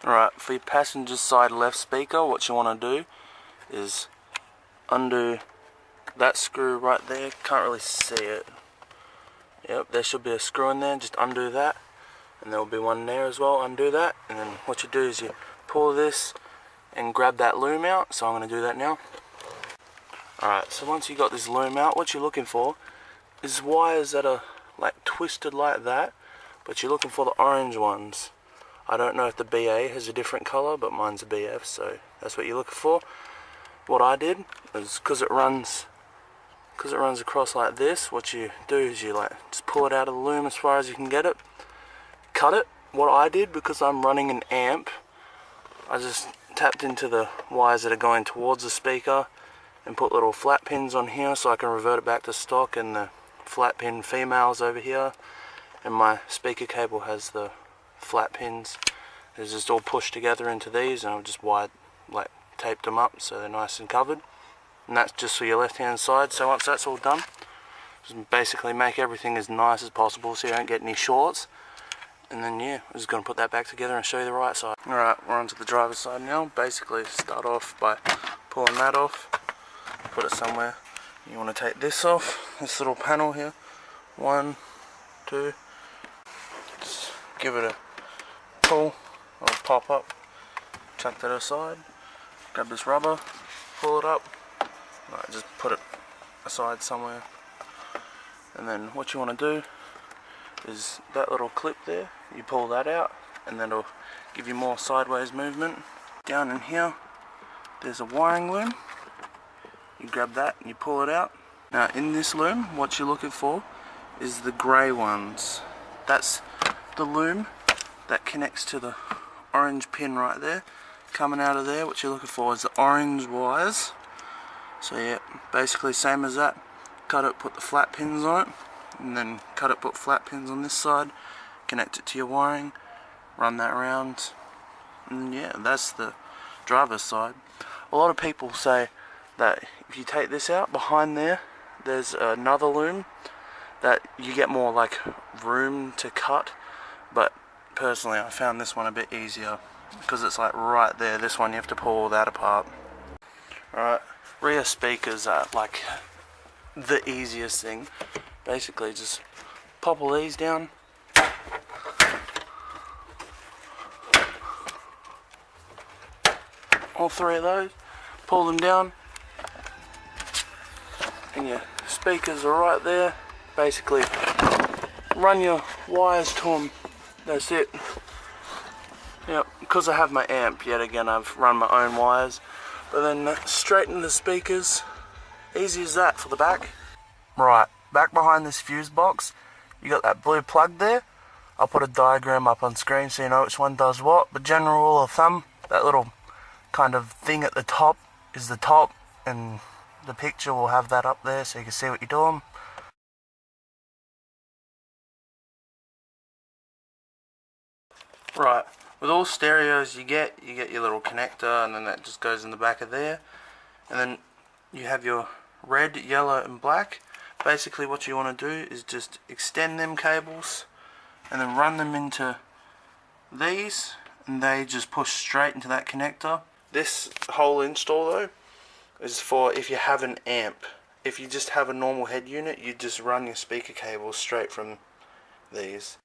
Alright, for your passenger side left speaker, what you want to do is undo that screw right there. Can't really see it. Yep, there should be a screw in there. Just undo that, and there will be one there as well. Undo that, and then what you do is you pull this and grab that loom out. So I'm going to do that now. Alright, so once you got this loom out, what you're looking for is wires that are like twisted like that, but you're looking for the orange ones. I don't know if the BA has a different color, but mine's a BF, so that's what you're looking for. What I did is, because it runs across like this, what you do is you like just pull it out of the loom as far as you can get it, cut it. What I did, because I'm running an amp, I just tapped into the wires that are going towards the speaker and put little flat pins on here so I can revert it back to stock, and the flat pin females over here, and my speaker cable has the flat pins. It's just all pushed together into these, and I've just taped them up so they're nice and covered. And that's just for your left hand side. So once that's all done, just basically make everything as nice as possible so you don't get any shorts. And then yeah, I'm just going to put that back together and show you the right side. Alright, we're on to the driver's side now. Basically start off by pulling that off, put it somewhere. You want to take this off, this little panel here. 1, 2, just give it a pull, it'll pop up, chuck that aside, grab this rubber, pull it up, right, just put it aside somewhere. And then what you want to do is that little clip there, you pull that out, and then it'll give you more sideways movement. Down in here, there's a wiring loom. You grab that and you pull it out. Now in this loom, what you're looking for is the grey ones. That's the loom that connects to the orange pin right there. Coming out of there, what you're looking for is the orange wires. So yeah, basically same as that. Cut it, put the flat pins on it, and then cut it, put flat pins on this side, connect it to your wiring, run that around, and yeah, that's the driver's side. A lot of people say that if you take this out, behind there, there's another loom that you get more like room to cut, but personally I found this one a bit easier because it's like right there. This one you have to pull all that apart. Alright, rear speakers are like the easiest thing. Basically just pop all these down, all three of those, pull them down, and your speakers are right there. Basically run your wires to them, that's it. Yep, because I have my amp, yet again I've run my own wires, but then straighten the speakers, easy as that for the back. Right, back behind this fuse box, you got that blue plug there. I'll put a diagram up on screen so you know which one does what, but general rule of thumb, that little kind of thing at the top is the top, and the picture will have that up there so you can see what you're doing. Right, with all stereos you get your little connector, and then that just goes in the back of there, and then you have your red, yellow and black. Basically what you want to do is just extend them cables and then run them into these, and they just push straight into that connector. This whole install though is for if you have an amp. If you just have a normal head unit, you just run your speaker cables straight from these.